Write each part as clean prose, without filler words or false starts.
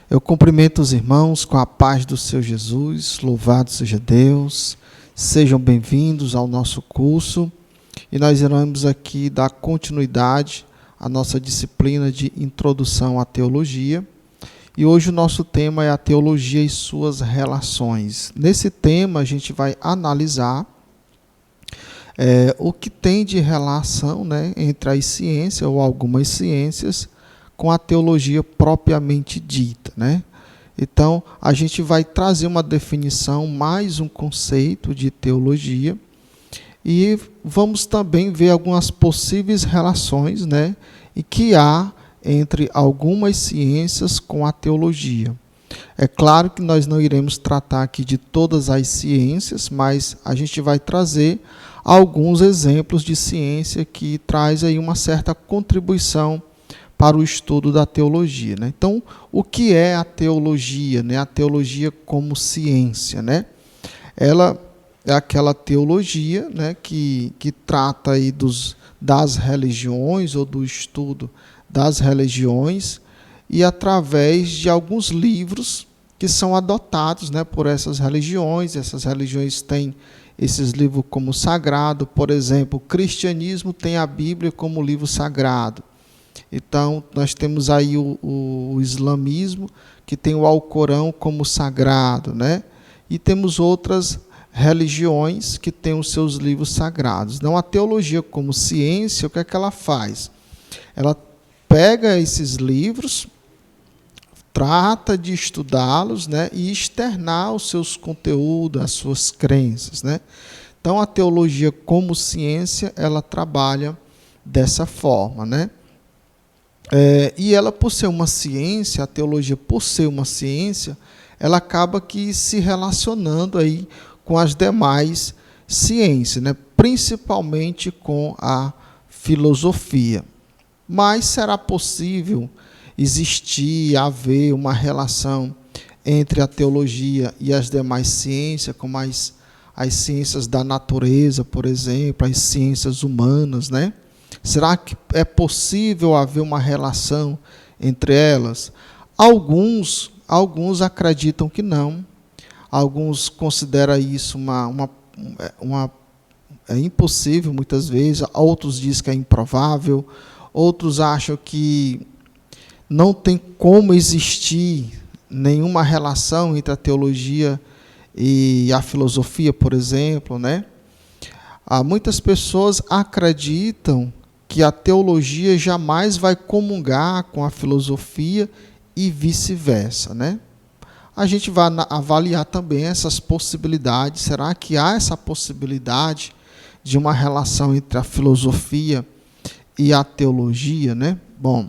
Eu cumprimento os irmãos com a paz do Senhor Jesus, louvado seja Deus. Sejam bem-vindos ao nosso curso e nós iremos aqui dar continuidade à nossa disciplina de Introdução à Teologia. E hoje o nosso tema é a teologia e suas relações. Nesse tema a gente vai analisar o que tem de relação, entre as ciências ou algumas ciências com a teologia propriamente dita, Então, a gente vai trazer uma definição, mais um conceito de teologia, e vamos também ver algumas possíveis relações, e que há entre algumas ciências com a teologia. É claro que nós não iremos tratar aqui de todas as ciências, mas a gente vai trazer alguns exemplos de ciência que traz aí uma certa contribuição para o estudo da teologia. Então, o que é a teologia? A teologia como ciência. Ela é aquela teologia que trata aí das religiões ou do estudo das religiões e através de alguns livros que são adotados por essas religiões. Essas religiões têm esses livros como sagrado. Por exemplo, o cristianismo tem a Bíblia como livro sagrado. Então, nós temos aí o islamismo, que tem o Alcorão como sagrado, E temos outras religiões que têm os seus livros sagrados. Então, a teologia como ciência, o que é que ela faz? Ela pega esses livros, trata de estudá-los, e externar os seus conteúdos, as suas crenças, Então, a teologia como ciência, ela trabalha dessa forma, E ela, por ser uma ciência, a teologia, por ser uma ciência, ela acaba que se relacionando aí com as demais ciências, principalmente com a filosofia. Mas será possível haver uma relação entre a teologia e as demais ciências, como as ciências da natureza, por exemplo, as ciências humanas, Será que é possível haver uma relação entre elas? Alguns acreditam que não. Alguns consideram isso é impossível, muitas vezes. Outros dizem que é improvável. Outros acham que não tem como existir nenhuma relação entre a teologia e a filosofia, por exemplo, Muitas pessoas acreditam que a teologia jamais vai comungar com a filosofia e vice-versa, A gente vai avaliar também essas possibilidades. Será que há essa possibilidade de uma relação entre a filosofia e a teologia, Bom,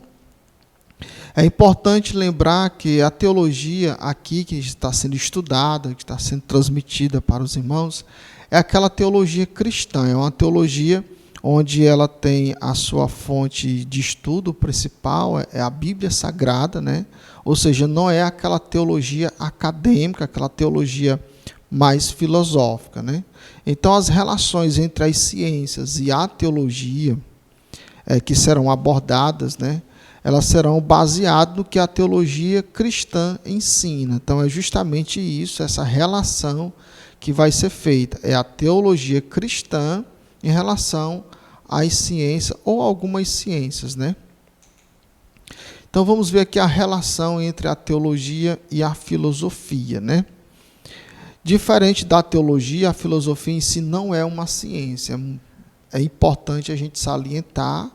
é importante lembrar que a teologia aqui que está sendo estudada, que está sendo transmitida para os irmãos, é aquela teologia cristã, é uma teologia onde ela tem a sua fonte de estudo principal, é a Bíblia Sagrada, Ou seja, não é aquela teologia acadêmica, aquela teologia mais filosófica, Então, as relações entre as ciências e a teologia que serão abordadas, elas serão baseadas no que a teologia cristã ensina. Então, é justamente isso, essa relação que vai ser feita. É a teologia cristã em relação às ciências ou algumas ciências, Então, vamos ver aqui a relação entre a teologia e a filosofia, Diferente da teologia, a filosofia em si não é uma ciência. É importante a gente salientar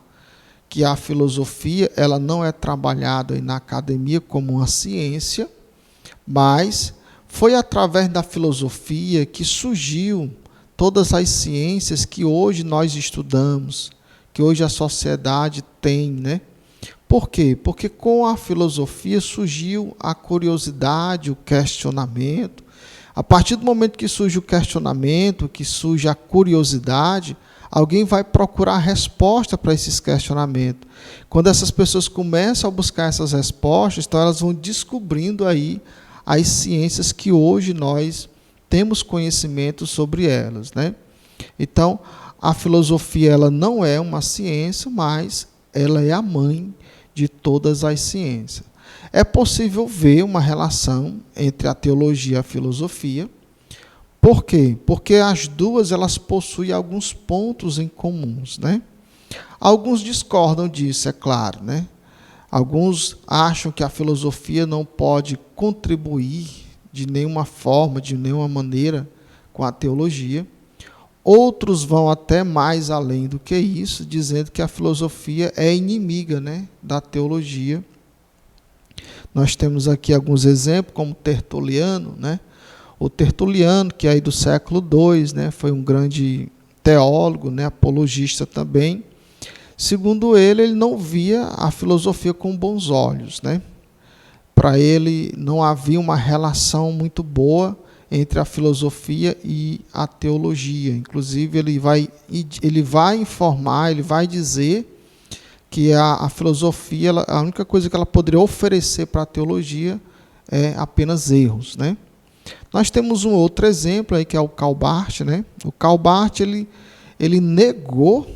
que a filosofia ela não é trabalhada na academia como uma ciência, mas foi através da filosofia que surgiu todas as ciências que hoje nós estudamos, que hoje a sociedade tem, Por quê? Porque com a filosofia surgiu a curiosidade, o questionamento. A partir do momento que surge o questionamento, que surge a curiosidade, alguém vai procurar resposta para esses questionamentos. Quando essas pessoas começam a buscar essas respostas, então elas vão descobrindo aí as ciências que hoje nós temos conhecimento sobre elas, Então, a filosofia ela não é uma ciência, mas ela é a mãe de todas as ciências. é possível ver uma relação entre a teologia e a filosofia. Por quê? Porque as duas elas possuem alguns pontos em comuns, né? Alguns discordam disso, é claro, né? Alguns acham que a filosofia não pode contribuir de nenhuma forma, de nenhuma maneira com a teologia. Outros vão até mais além do que isso, dizendo que a filosofia é inimiga, né, da teologia. Nós temos aqui alguns exemplos, como Tertuliano, né? O Tertuliano, que é aí do século II, né, foi um grande teólogo, né, apologista também. Segundo ele não via a filosofia com bons olhos, né? Para ele não havia uma relação muito boa entre a filosofia e a teologia. Inclusive ele vai informar, ele vai dizer que a filosofia, a única coisa que ela poderia oferecer para a teologia é apenas erros, né? Nós temos um outro exemplo aí, que é o Karl Barth, né? O Karl Barth, ele negou,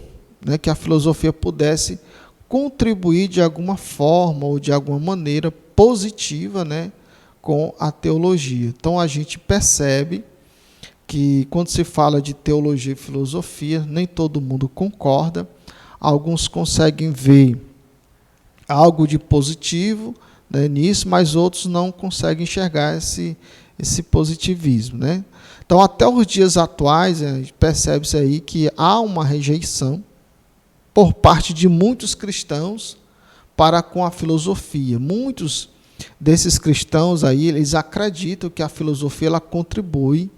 né, que a filosofia pudesse contribuir de alguma forma ou de alguma maneira positiva, né, com a teologia. Então a gente percebe que quando se fala de teologia e filosofia, nem todo mundo concorda. Alguns conseguem ver algo de positivo, né, nisso, mas outros não conseguem enxergar esse positivismo, né? Então, até os dias atuais, a gente percebe-se aí que há uma rejeição por parte de muitos cristãos para com a filosofia. Muitos desses cristãos aí, eles acreditam que a filosofia ela contribui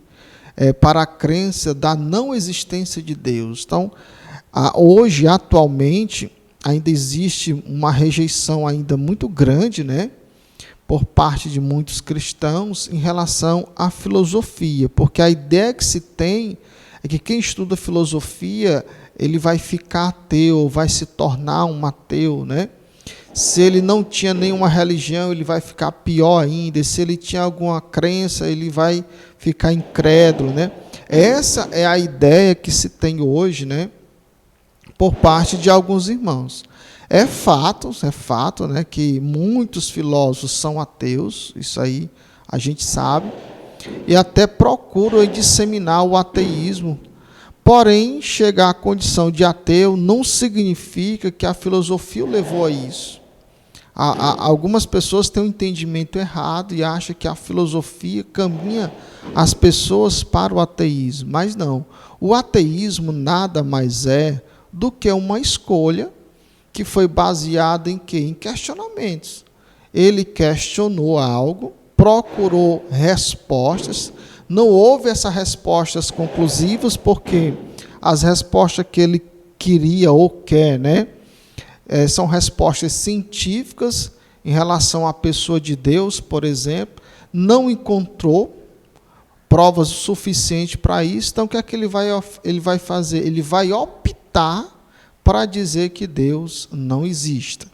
para a crença da não existência de Deus. Então, hoje, atualmente, ainda existe uma rejeição ainda muito grande, né, por parte de muitos cristãos em relação à filosofia, porque a ideia que se tem é que quem estuda filosofia, ele vai ficar ateu, vai se tornar um ateu, né? Se ele não tinha nenhuma religião, ele vai ficar pior ainda. Se ele tinha alguma crença, ele vai ficar incrédulo, né? Essa é a ideia que se tem hoje, né, por parte de alguns irmãos. É fato, né, que muitos filósofos são ateus, isso aí a gente sabe, e até procuram disseminar o ateísmo. Porém, chegar à condição de ateu não significa que a filosofia o levou a isso. Algumas pessoas têm um entendimento errado e acham que a filosofia caminha as pessoas para o ateísmo, mas não. O ateísmo nada mais é do que uma escolha que foi baseada em quê? Em questionamentos. Ele questionou algo, procurou respostas, não houve essas respostas conclusivas, porque as respostas que ele queria ou quer, né, são respostas científicas em relação à pessoa de Deus, por exemplo, não encontrou provas suficientes para isso, então o que é que ele vai fazer? Ele vai optar para dizer que Deus não exista.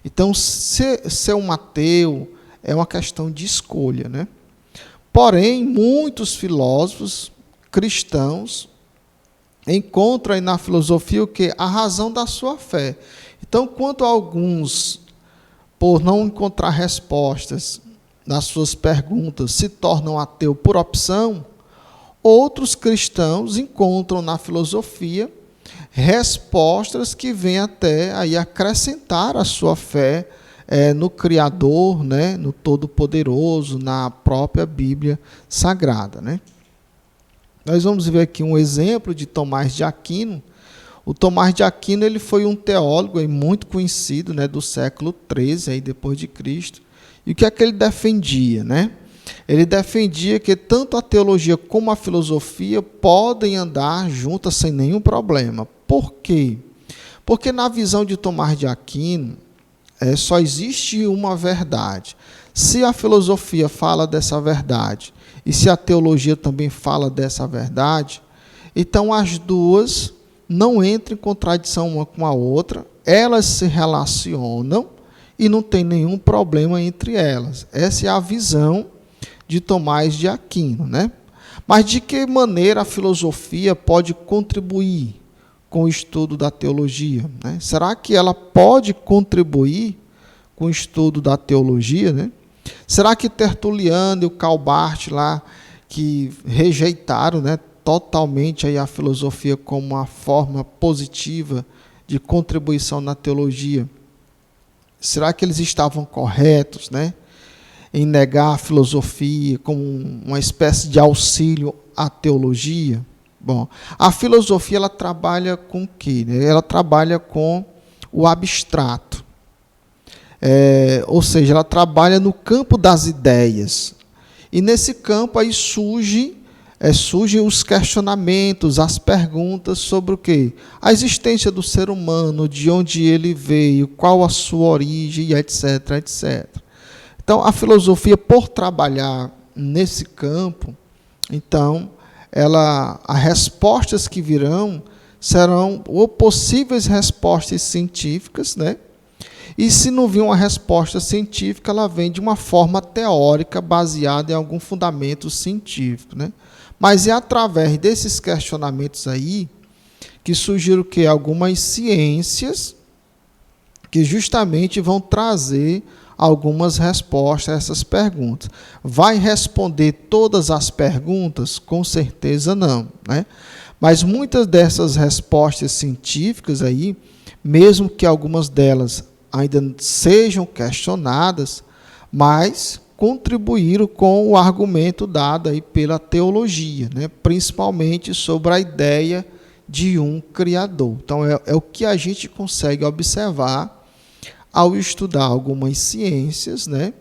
Então, ser um ateu é uma questão de escolha, né? Porém, muitos filósofos cristãos encontram aí na filosofia o quê? A razão da sua fé. Então, quanto a alguns, por não encontrar respostas nas suas perguntas, se tornam ateu por opção, outros cristãos encontram na filosofia respostas que vêm até aí acrescentar a sua fé no Criador, né, no Todo-Poderoso, na própria Bíblia Sagrada, né? Nós vamos ver aqui um exemplo de Tomás de Aquino. O Tomás de Aquino ele foi um teólogo muito conhecido, né, do século XIII, aí depois de Cristo. E o que é que ele defendia, né? Ele defendia que tanto a teologia como a filosofia podem andar juntas sem nenhum problema. Por quê? Porque na visão de Tomás de Aquino, só existe uma verdade. Se a filosofia fala dessa verdade e se a teologia também fala dessa verdade, então as duas não entram em contradição uma com a outra, elas se relacionam e não tem nenhum problema entre elas. Essa é a visão de Tomás de Aquino, né? Mas de que maneira a filosofia pode contribuir com o estudo da teologia, né? Será que ela pode contribuir com o estudo da teologia, né? Será que Tertuliano e o Calbart lá, que rejeitaram, né, totalmente aí a filosofia como uma forma positiva de contribuição na teologia, será que eles estavam corretos, né, em negar a filosofia como uma espécie de auxílio à teologia? Bom, a filosofia ela trabalha com o quê? Ela trabalha com o abstrato. Ou seja, ela trabalha no campo das ideias. E nesse campo aí surgem os questionamentos, as perguntas sobre o quê? A existência do ser humano, de onde ele veio, qual a sua origem, etc, etc. Então, a filosofia, por trabalhar nesse campo, então, as respostas que virão serão ou possíveis respostas científicas, né? E se não vir uma resposta científica, ela vem de uma forma teórica, baseada em algum fundamento científico, né? Mas é através desses questionamentos aí que surgiram que algumas ciências que justamente vão trazer algumas respostas a essas perguntas. Vai responder todas as perguntas? Com certeza não, né? Mas muitas dessas respostas científicas aí, mesmo que algumas delas ainda sejam questionadas, mas contribuíram com o argumento dado aí pela teologia, né? Principalmente sobre a ideia de um Criador. Então, é o que a gente consegue observar ao estudar algumas ciências, né?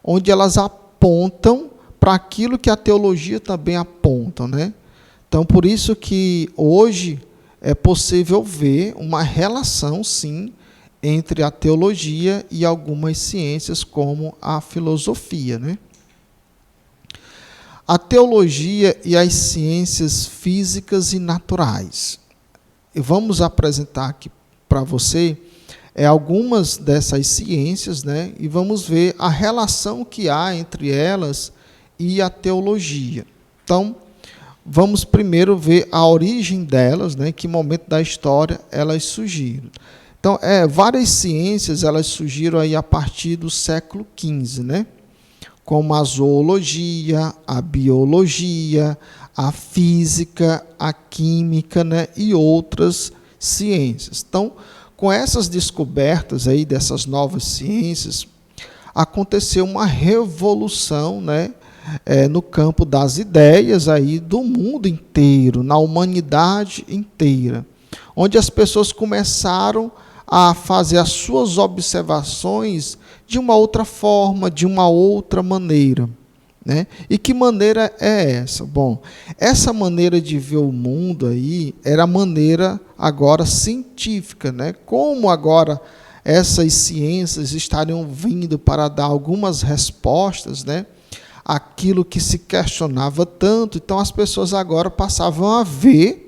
Onde elas apontam para aquilo que a teologia também aponta, né? Então, por isso que hoje é possível ver uma relação, sim, entre a teologia e algumas ciências como a filosofia, né? A teologia e as ciências físicas e naturais. E vamos apresentar aqui para você algumas dessas ciências, né? E vamos ver a relação que há entre elas e a teologia. Então, vamos primeiro ver a origem delas, né? Em que momento da história elas surgiram. Então, várias ciências elas surgiram aí a partir do século XV, né? Como a zoologia, a biologia, a física, a química, né? E outras ciências. Então, com essas descobertas aí dessas novas ciências, aconteceu uma revolução, né? No campo das ideias aí do mundo inteiro, na humanidade inteira, onde as pessoas começaram a fazer as suas observações de uma outra forma, de uma outra maneira, né? E que maneira é essa? Bom, essa maneira de ver o mundo aí era a maneira agora científica, né? Como agora essas ciências estariam vindo para dar algumas respostas, né? Aquilo que se questionava tanto, então as pessoas agora passavam a ver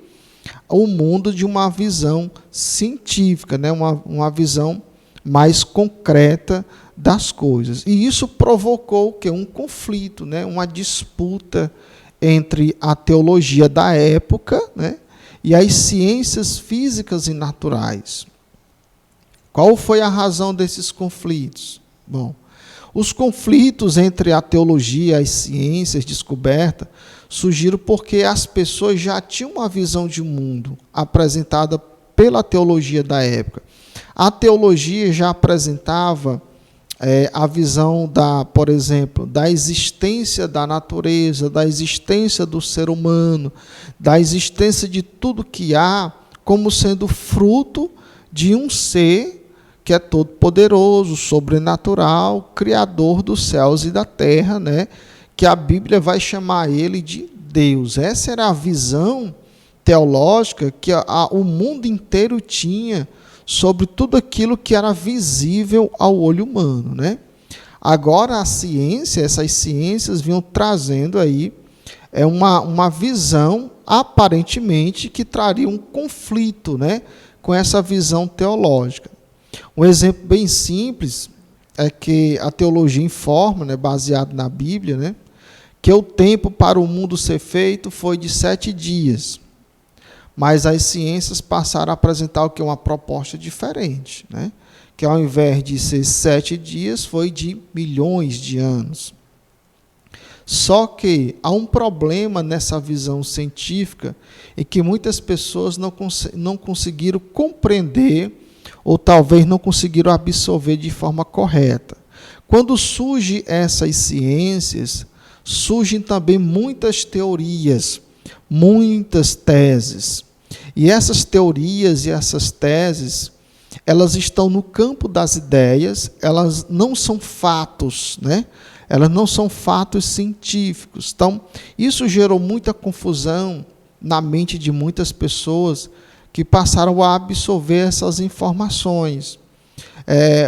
o mundo de uma visão científica, né? Uma visão mais concreta das coisas. E isso provocou o quê? Um conflito, né? Uma disputa entre a teologia da época, né? E as ciências físicas e naturais. Qual foi a razão desses conflitos? Bom, os conflitos entre a teologia e as ciências descobertas surgiram porque as pessoas já tinham uma visão de mundo apresentada pela teologia da época. A teologia já apresentava a visão por exemplo, da existência da natureza, da existência do ser humano, da existência de tudo que há, como sendo fruto de um ser que é todo poderoso, sobrenatural, criador dos céus e da terra, né? Que a Bíblia vai chamar ele de Deus. Essa era a visão teológica que o mundo inteiro tinha sobre tudo aquilo que era visível ao olho humano, né? Agora a ciência, essas ciências vinham trazendo aí uma visão aparentemente que traria um conflito, né, com essa visão teológica. Um exemplo bem simples é que a teologia informa, né, baseado na Bíblia, né, que o tempo para o mundo ser feito foi de 7 dias. Mas as ciências passaram a apresentar o que? Uma proposta diferente, né? que ao invés de ser 7 dias, foi de milhões de anos. Só que há um problema nessa visão científica e que muitas pessoas não conseguiram compreender ou talvez não conseguiram absorver de forma correta. Quando surgem essas ciências, surgem também muitas teorias, muitas teses. E essas teorias e essas teses, elas estão no campo das ideias, elas não são fatos, né? Elas não são fatos científicos. Então, isso gerou muita confusão na mente de muitas pessoas que passaram a absorver essas informações.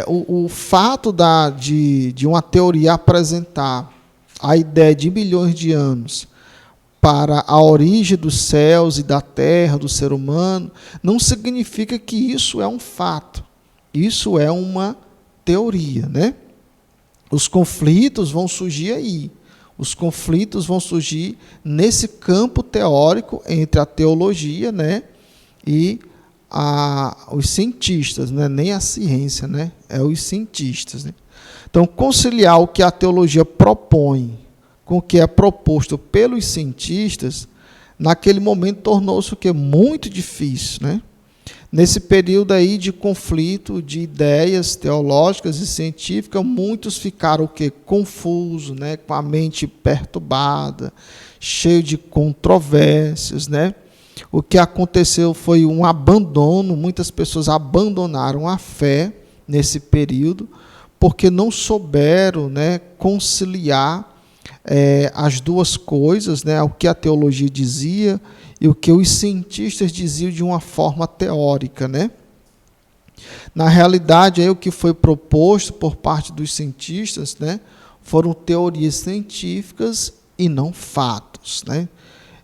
O fato de uma teoria apresentar a ideia de bilhões de anos para a origem dos céus e da terra, do ser humano, não significa que isso é um fato. Isso é uma teoria, né? Os conflitos vão surgir aí. Os conflitos vão surgir nesse campo teórico entre a teologia, né, e os cientistas, né? Nem a ciência, né? É os cientistas, né? Então, conciliar o que a teologia propõe com o que é proposto pelos cientistas, naquele momento tornou-se o que? Muito difícil, né? Nesse período aí de conflito de ideias teológicas e científicas, muitos ficaram o quê? Confusos, né? Com a mente perturbada, cheio de controvérsias, né? O que aconteceu foi um abandono, muitas pessoas abandonaram a fé nesse período, porque não souberam, né, conciliar as duas coisas, né, o que a teologia dizia e o que os cientistas diziam de uma forma teórica, né? Na realidade, aí, o que foi proposto por parte dos cientistas, né, foram teorias científicas e não fatos, né?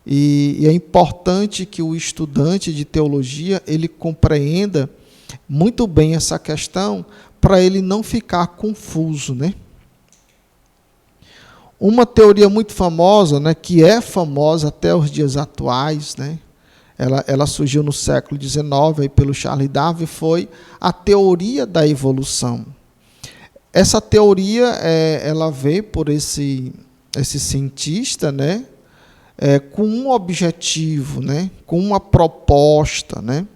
E é importante que o estudante de teologia ele compreenda muito bem essa questão para ele não ficar confuso, né? Uma teoria muito famosa, né, que é famosa até os dias atuais, né, ela surgiu no século XIX aí pelo Charles Darwin, foi a teoria da evolução. Essa teoria ela veio por esse cientista, né, com um objetivo, né, com uma proposta, né?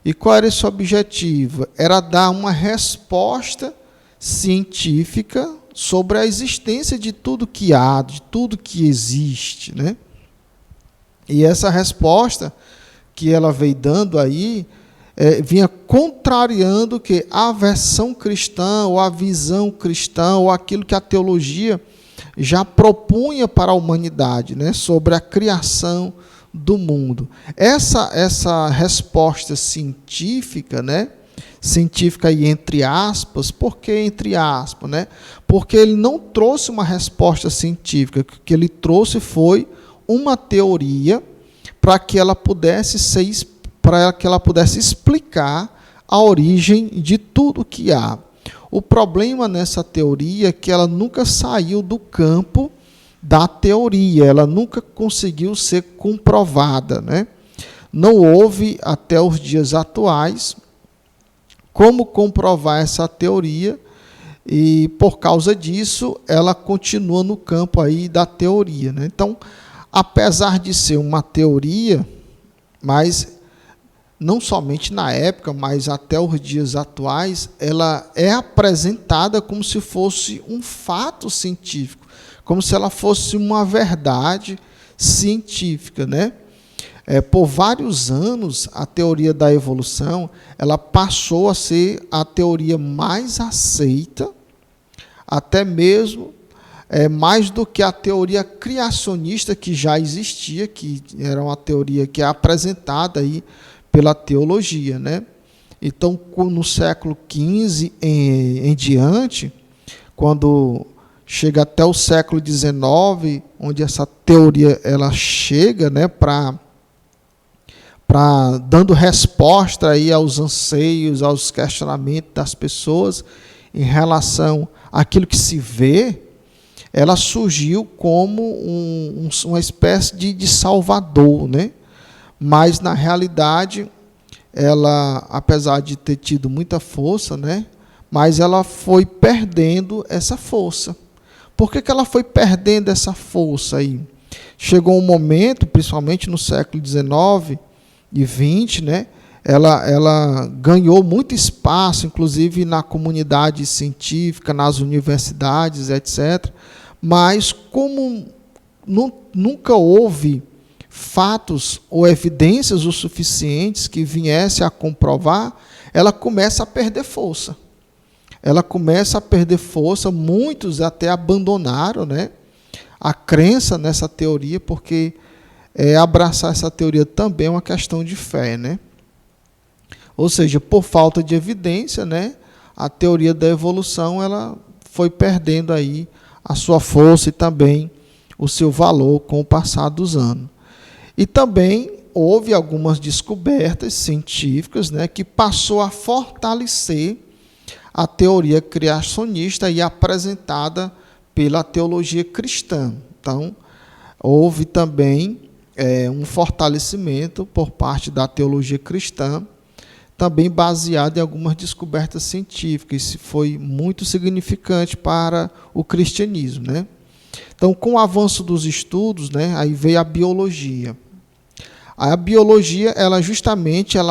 E qual era esse objetivo? Era dar uma resposta científica sobre a existência de tudo que há, de tudo que existe, né? E essa resposta que ela veio dando aí, vinha contrariando que a versão cristã, ou a visão cristã, ou aquilo que a teologia já propunha para a humanidade, né, sobre a criação do mundo. Essa resposta científica, né, científica aí entre aspas, por que entre aspas, né? Porque ele não trouxe uma resposta científica, o que ele trouxe foi uma teoria para que ela pudesse explicar a origem de tudo que há. O problema nessa teoria é que ela nunca saiu do campo da teoria, ela nunca conseguiu ser comprovada, né? Não houve, até os dias atuais, como comprovar essa teoria, e por causa disso, ela continua no campo aí da teoria, né? Então, apesar de ser uma teoria, mas não somente na época, mas até os dias atuais, ela é apresentada como se fosse um fato científico, como se ela fosse uma verdade científica, né? Por vários anos, a teoria da evolução, ela passou a ser a teoria mais aceita, até mesmo mais do que a teoria criacionista que já existia, que era uma teoria que é apresentada aí pela teologia, né? Então, no século XV em diante, quando chega até o século XIX, onde essa teoria ela chega, né, dando resposta aí aos anseios, aos questionamentos das pessoas em relação àquilo que se vê, ela surgiu como uma espécie de salvador, né? Mas, na realidade, ela, apesar de ter tido muita força, né, mas ela foi perdendo essa força. Por que ela foi perdendo essa força aí? Chegou um momento, principalmente no século XIX e XX, né? Ela ganhou muito espaço, inclusive na comunidade científica, nas universidades, etc. Mas como nunca houve fatos ou evidências o suficientes que viessem a comprovar, ela começa a perder força. Muitos até abandonaram, né, a crença nessa teoria, porque abraçar essa teoria também é uma questão de fé, né? Ou seja, por falta de evidência, né, a teoria da evolução ela foi perdendo aí a sua força e também o seu valor com o passar dos anos. E também houve algumas descobertas científicas, né, que passou a fortalecer a teoria criacionista e apresentada pela teologia cristã. Então, houve também um fortalecimento por parte da teologia cristã, também baseado em algumas descobertas científicas. Isso foi muito significante para o cristianismo, né? Então, com o avanço dos estudos, né, aí veio a biologia. A biologia, ela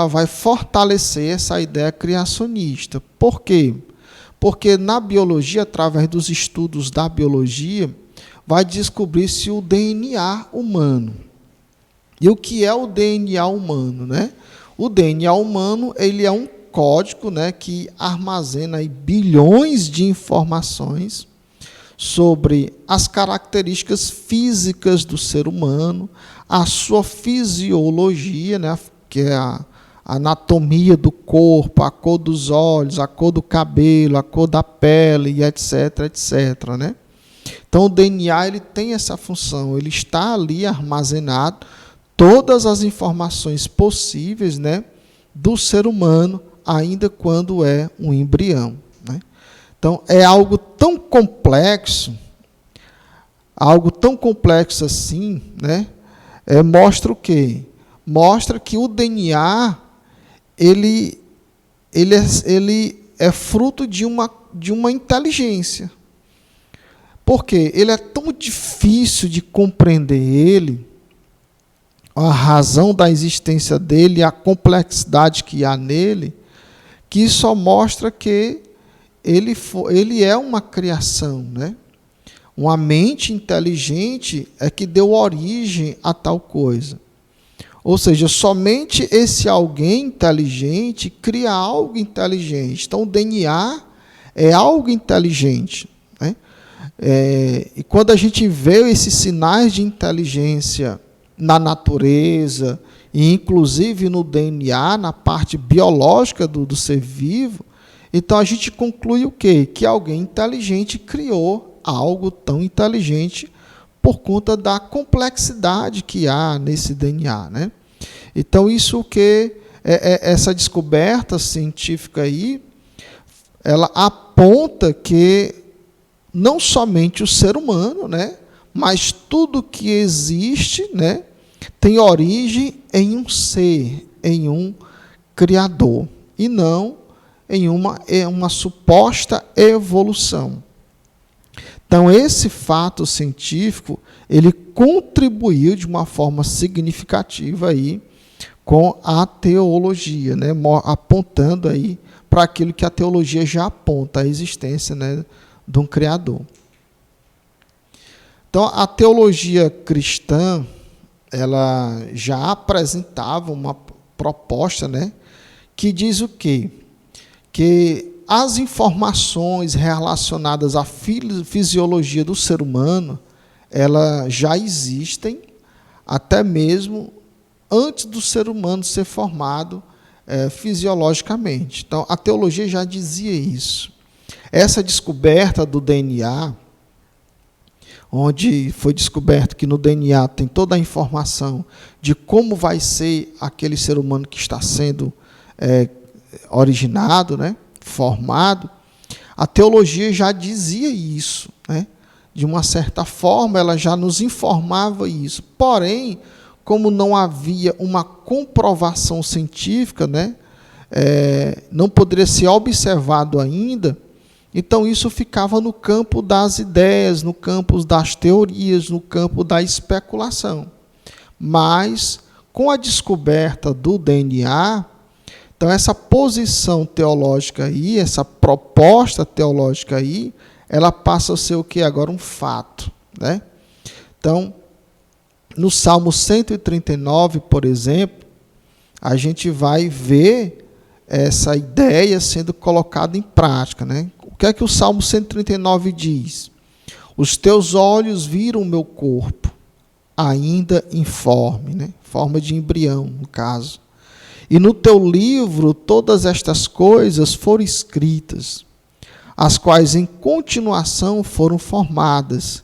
vai fortalecer essa ideia criacionista. Por quê? Porque na biologia, através dos estudos da biologia, vai descobrir-se o DNA humano. E o que é o DNA humano, né? O DNA humano, ele é um código, né, que armazena aí bilhões de informações sobre as características físicas do ser humano, a sua fisiologia, né, que é a anatomia do corpo, a cor dos olhos, a cor do cabelo, a cor da pele, e etc, etc, né? Então, o DNA ele tem essa função, ele está ali armazenado todas as informações possíveis, né, do ser humano, ainda quando é um embrião, né? Então, é algo tão complexo assim, né? Mostra o quê? Mostra que o DNA ele é fruto de uma inteligência. Por quê? Ele é tão difícil de compreender ele, a razão da existência dele, a complexidade que há nele, que só mostra que ele é uma criação, né? Uma mente inteligente é que deu origem a tal coisa. Ou seja, somente esse alguém inteligente cria algo inteligente. Então, o DNA é algo inteligente, né? E quando a gente vê esses sinais de inteligência na natureza, e inclusive no DNA, na parte biológica do ser vivo, então a gente conclui o quê? Que alguém inteligente criou algo tão inteligente por conta da complexidade que há nesse DNA, né? Então, isso que essa descoberta científica aí, ela aponta que não somente o ser humano, né, mas tudo que existe, né, tem origem em um ser, em um criador, e não em uma suposta evolução. Então, esse fato científico, ele contribuiu de uma forma significativa aí com a teologia, né, apontando aí para aquilo que a teologia já aponta, a existência, né, de um Criador. Então, a teologia cristã, ela já apresentava uma proposta, né, que diz o quê? Que as informações relacionadas à fisiologia do ser humano, elas já existem até mesmo antes do ser humano ser formado fisiologicamente. Então, a teologia já dizia isso. Essa descoberta do DNA, onde foi descoberto que no DNA tem toda a informação de como vai ser aquele ser humano que está sendo originado, né, formado, a teologia já dizia isso, né? De uma certa forma, ela já nos informava isso. Porém, como não havia uma comprovação científica, né, não poderia ser observado ainda, então isso ficava no campo das ideias, no campo das teorias, no campo da especulação. Mas, com a descoberta do DNA, então essa posição teológica aí, essa proposta teológica aí, ela passa a ser o que agora? Um fato, né? Então, no Salmo 139, por exemplo, a gente vai ver essa ideia sendo colocada em prática, né? O que é que o Salmo 139 diz? Os teus olhos viram o meu corpo, ainda informe, né? Forma de embrião, no caso. E no teu livro todas estas coisas foram escritas, as quais em continuação foram formadas,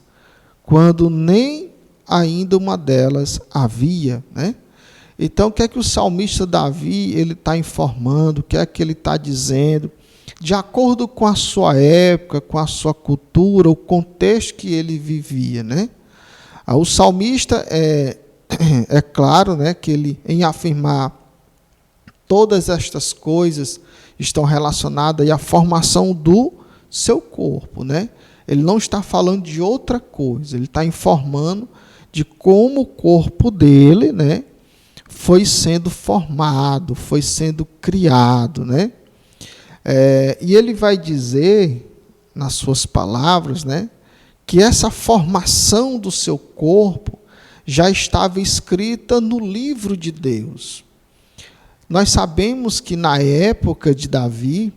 quando nem ainda uma delas havia, né? Então, o que é que o salmista Davi ele está informando, o que é que ele está dizendo, de acordo com a sua época, com a sua cultura, o contexto que ele vivia, né? O salmista é claro, né, que ele, em afirmar todas estas coisas estão relacionadas à formação do seu corpo, né? Ele não está falando de outra coisa, ele está informando de como o corpo dele, né, foi sendo formado, foi sendo criado, né? E ele vai dizer, nas suas palavras, né, que essa formação do seu corpo já estava escrita no livro de Deus. Nós sabemos que na época de Davi,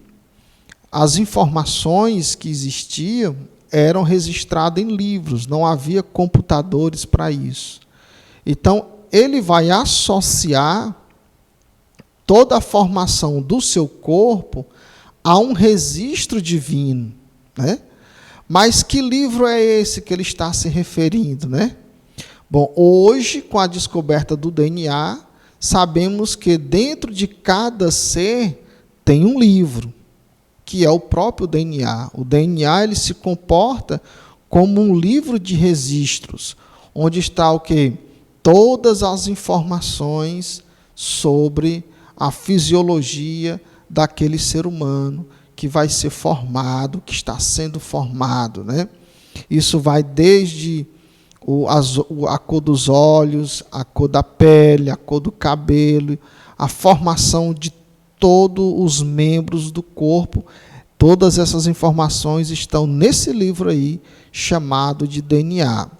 as informações que existiam eram registradas em livros, não havia computadores para isso. Então, ele vai associar toda a formação do seu corpo a um registro divino, né? Mas que livro é esse que ele está se referindo, né? Bom, hoje, com a descoberta do DNA, sabemos que dentro de cada ser tem um livro, que é o próprio DNA. O DNA ele se comporta como um livro de registros, onde está o quê? Todas as informações sobre a fisiologia daquele ser humano que vai ser formado, que está sendo formado, né? Isso vai desde a cor dos olhos, a cor da pele, a cor do cabelo, a formação de todos os membros do corpo. Todas essas informações estão nesse livro aí, chamado de DNA.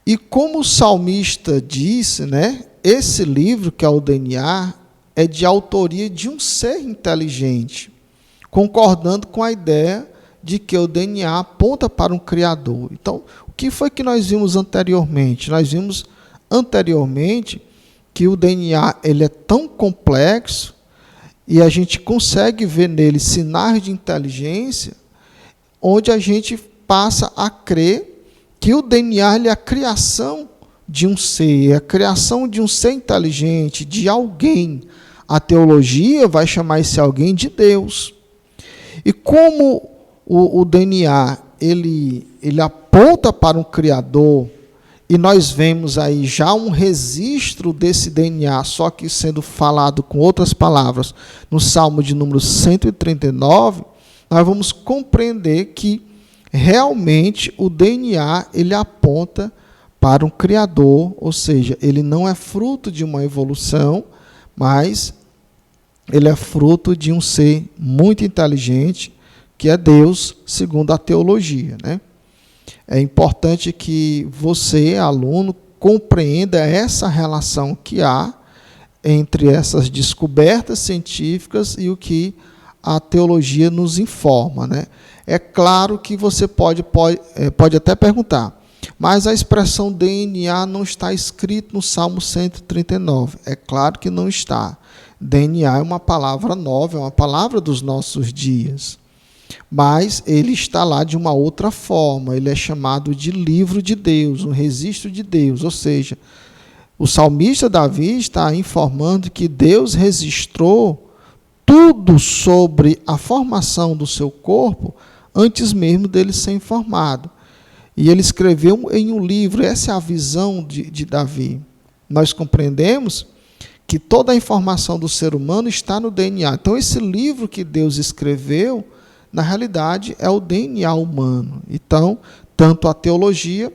E como o salmista disse, né, esse livro, que é o DNA, é de autoria de um ser inteligente, concordando com a ideia de que o DNA aponta para um Criador. Então, o que foi que nós vimos anteriormente? Nós vimos anteriormente que o DNA ele é tão complexo e a gente consegue ver nele sinais de inteligência, onde a gente passa a crer que o DNA ele é a criação de um ser, a criação de um ser inteligente, de alguém. A teologia vai chamar esse alguém de Deus. E como o DNA ele aponta para um Criador, e nós vemos aí já um registro desse DNA, só que sendo falado com outras palavras, no Salmo de número 139, nós vamos compreender que realmente o DNA ele aponta para um Criador, ou seja, ele não é fruto de uma evolução, mas ele é fruto de um ser muito inteligente, que é Deus, segundo a teologia, né? É importante que você, aluno, compreenda essa relação que há entre essas descobertas científicas e o que a teologia nos informa, né? É claro que você pode até perguntar, mas a expressão DNA não está escrita no Salmo 139. É claro que não está. DNA é uma palavra nova, é uma palavra dos nossos dias. Mas ele está lá de uma outra forma, ele é chamado de livro de Deus, um registro de Deus, ou seja, o salmista Davi está informando que Deus registrou tudo sobre a formação do seu corpo antes mesmo dele ser informado. E ele escreveu em um livro, essa é a visão de Davi. Nós compreendemos que toda a informação do ser humano está no DNA. Então, esse livro que Deus escreveu, na realidade, é o DNA humano. Então, tanto a teologia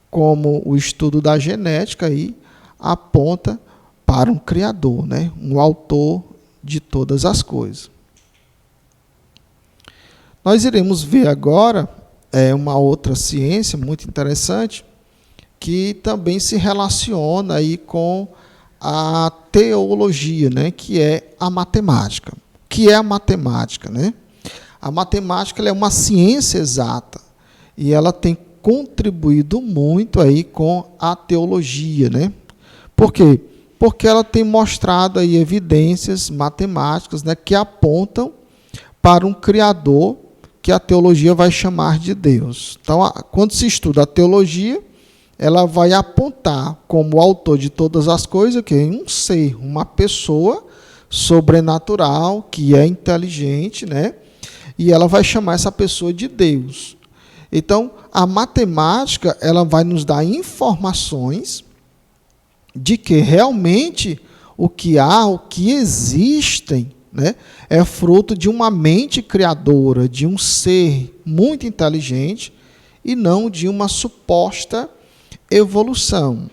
como o estudo da genética aí aponta para um Criador, né? Um autor de todas as coisas. Nós iremos ver agora uma outra ciência muito interessante que também se relaciona aí com a teologia, né? Que é a matemática. O que é a matemática, né? A matemática ela é uma ciência exata e ela tem contribuído muito aí com a teologia, né? Por quê? Porque ela tem mostrado aí evidências matemáticas, né, que apontam para um Criador que a teologia vai chamar de Deus. Então, quando se estuda a teologia, ela vai apontar como autor de todas as coisas que é um ser, uma pessoa sobrenatural, que é inteligente, né? E ela vai chamar essa pessoa de Deus. Então, a matemática ela vai nos dar informações de que realmente o que há, o que existem, né, é fruto de uma mente criadora, de um ser muito inteligente e não de uma suposta evolução.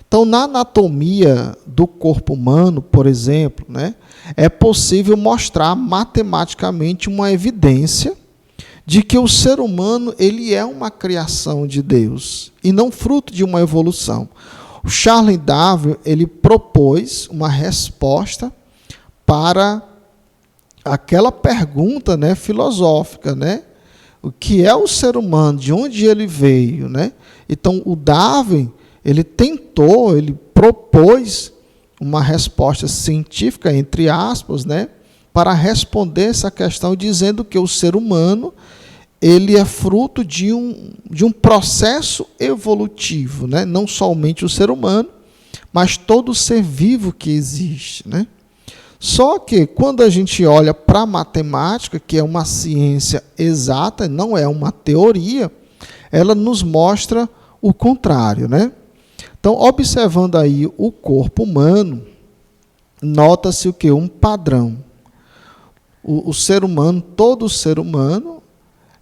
Então, na anatomia do corpo humano, por exemplo, né, é possível mostrar matematicamente uma evidência de que o ser humano ele é uma criação de Deus e não fruto de uma evolução. O Charles Darwin ele propôs uma resposta para aquela pergunta, né, filosófica, né? O que é o ser humano? De onde ele veio, né? Então, o Darwin ele propôs uma resposta científica, entre aspas, né, para responder essa questão, dizendo que o ser humano ele é fruto de um processo evolutivo, né? Não somente o ser humano, mas todo ser vivo que existe, né? Só que, quando a gente olha para a matemática, que é uma ciência exata, não é uma teoria, ela nos mostra o contrário, né? Então, observando aí o corpo humano, nota-se o quê? Um padrão. O ser humano, todo ser humano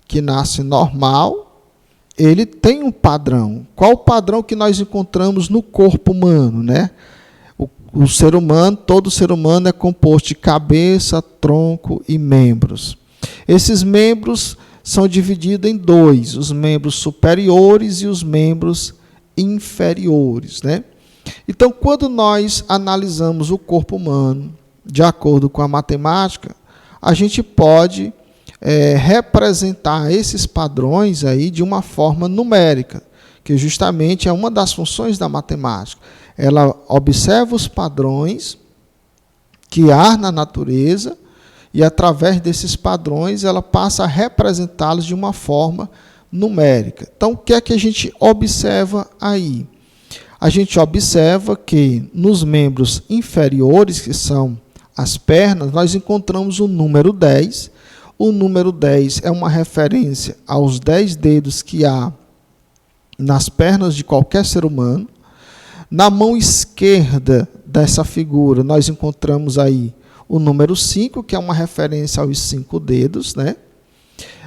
que nasce normal, ele tem um padrão. Qual o padrão que nós encontramos no corpo humano, né? O ser humano, todo ser humano é composto de cabeça, tronco e membros. Esses membros são divididos em dois, os membros superiores e os membros inferiores, né? Então, quando nós analisamos o corpo humano de acordo com a matemática, a gente pode representar esses padrões aí de uma forma numérica, que justamente é uma das funções da matemática. Ela observa os padrões que há na natureza e, através desses padrões, ela passa a representá-los de uma forma numérica. Então, o que é que a gente observa aí? A gente observa que nos membros inferiores, que são as pernas, nós encontramos o número 10. O número 10 é uma referência aos 10 dedos que há nas pernas de qualquer ser humano. Na mão esquerda dessa figura, nós encontramos aí o número 5, que é uma referência aos 5 dedos, né?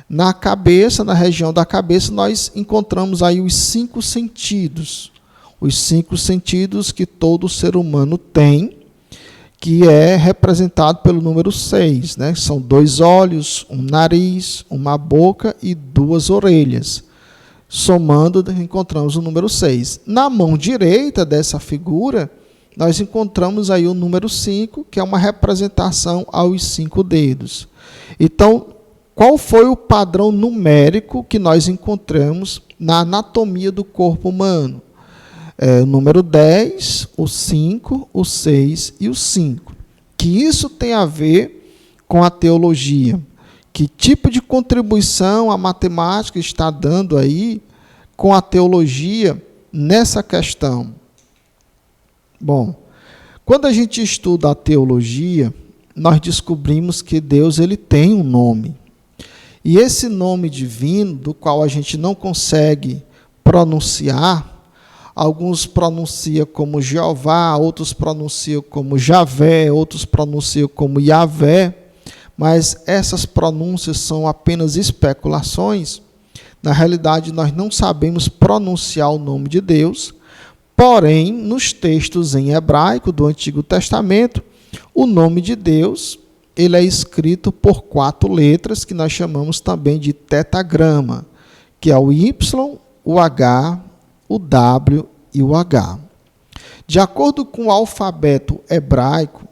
Na cabeça, na região da cabeça, nós encontramos aí os 5 sentidos. Os 5 sentidos que todo ser humano tem, que é representado pelo número 6, né? São 2 olhos, um nariz, uma boca e 2 orelhas. Somando, encontramos o número 6. Na mão direita dessa figura, nós encontramos aí o número 5, que é uma representação aos 5 dedos. Então, qual foi o padrão numérico que nós encontramos na anatomia do corpo humano? O número 10, o 5, o 6 e o 5. Que isso tem a ver com a teologia. Que tipo de contribuição a matemática está dando aí com a teologia nessa questão? Bom, quando a gente estuda a teologia, nós descobrimos que Deus ele tem um nome. E esse nome divino, do qual a gente não consegue pronunciar, Alguns pronunciam como Jeová, outros pronunciam como Javé, outros pronunciam como Yavé, mas essas pronúncias são apenas especulações. Na realidade, nós não sabemos pronunciar o nome de Deus, porém, nos textos em hebraico do Antigo Testamento, o nome de Deus ele é escrito por 4 letras, que nós chamamos também de tetagrama, que é o Y, o H, o W e o H. De acordo com o alfabeto hebraico,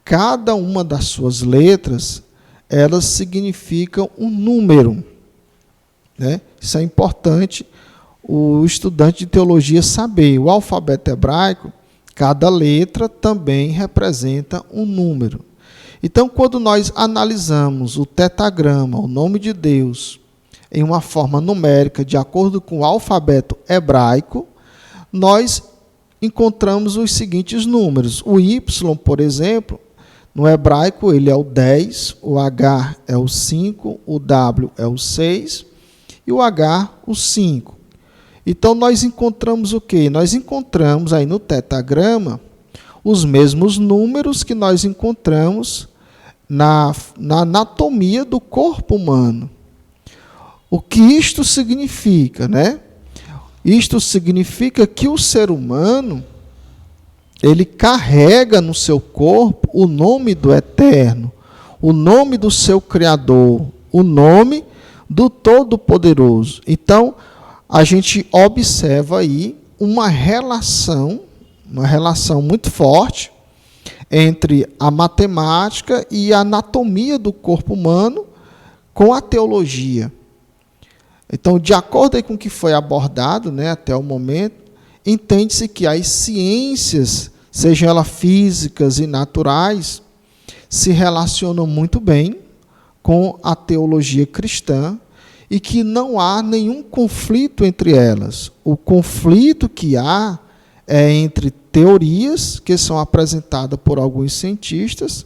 cada uma das suas letras, elas significam um número, né? Isso é importante o estudante de teologia saber. O alfabeto hebraico, cada letra também representa um número. Então, quando nós analisamos o tetagrama, o nome de Deus, em uma forma numérica, de acordo com o alfabeto hebraico, nós encontramos os seguintes números. O Y, por exemplo, no hebraico, ele é o 10, o H é o 5, o W é o 6 e o H o 5. Então, nós encontramos o quê? Nós encontramos aí no tetagrama os mesmos números que nós encontramos na anatomia do corpo humano. O que isto significa, né? Isto significa que o ser humano, ele carrega no seu corpo o nome do Eterno, o nome do seu Criador, o nome do Todo-Poderoso. Então, a gente observa aí uma relação muito forte entre a matemática e a anatomia do corpo humano com a teologia. Então, de acordo com o que foi abordado, né, até o momento, entende-se que as ciências, sejam elas físicas e naturais, se relacionam muito bem com a teologia cristã e que não há nenhum conflito entre elas. O conflito que há é entre teorias que são apresentadas por alguns cientistas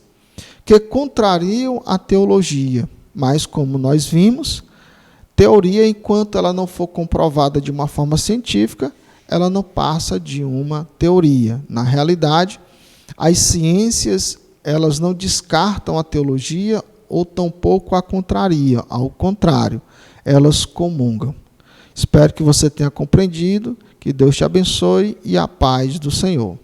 que contrariam a teologia. Mas, como nós vimos, teoria, enquanto ela não for comprovada de uma forma científica, ela não passa de uma teoria. Na realidade, as ciências elas não descartam a teologia ou tampouco a contrariam. Ao contrário, elas comungam. Espero que você tenha compreendido. Que Deus te abençoe e a paz do Senhor.